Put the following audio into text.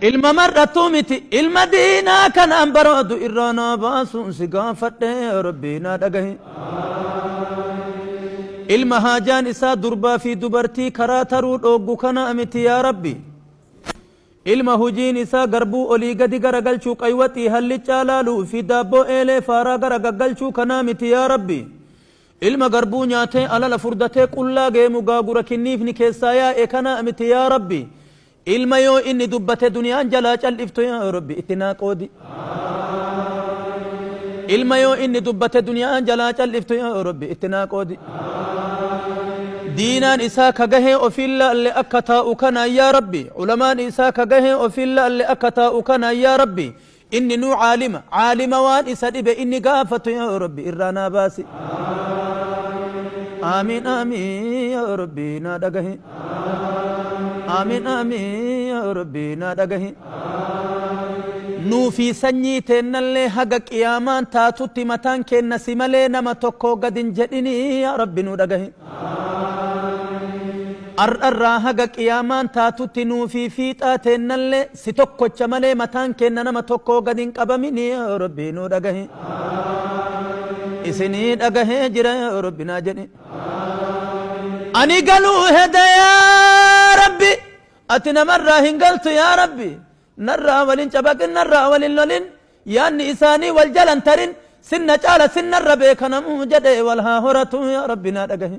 ilma mar'atu miti ilma diinaa kanaan baroodu irraa naa baasuun si gaafadhe rabbii naa dhagahi ilma haajaan isaa durbaa fi dubartii karaa taruu dhooggu kana miti yaa rabbi ilma hujiin isaa garbuu olii gadi garagalchuu qaywaxii halli caalaaluu fi daabboo eelee faaraa garagaggalchuu kana miti yaa rabbi ilma garbuu nyaatee alala furdatee qullaa geemu gaagura kinniifni keessaa yaa'e kana miti yaa rabbi ilma yoo inni dubbate duniyaan jalaa cal'iftu yaa rabbi itti naa qoodi ilma yoo inni dubbate duniyaan jalaa cal'iftu yaa rabbi itti naa qoodi diinaan isaa ka gahee ofilla alle akka taa'u kana yaa rabbi ulamaan isaa ka gahee ofilla alle akka taa'u kana yaa rabbi inni nuu caalima waan isa dhibe inni gaafatu yaa rabbi irraa naa baasi آمين آمين يا ربي نادقه آمين آمين يا ربي نادقه نوفي سنيتنا اللي حق قيامان تاتو تمتان كنا سمالي نما توكو قد جدني يا ربي نادقه الرا حق قيامان تاتو تنوفي فيتاتنا اللي ستوكو چمالي متان كنا نما توكو قد انقبمني يا ربي نادقه إسني دقه جرى يا ربي ناجني أني قالوا هدا يا ربي أتنا مرة هنقلت يا ربي نرى ولين شبك نرى ولين لولين يا نساني والجلن ترين سنة جال سنة ربي كان موجد والها هرتو يا ربي نادقه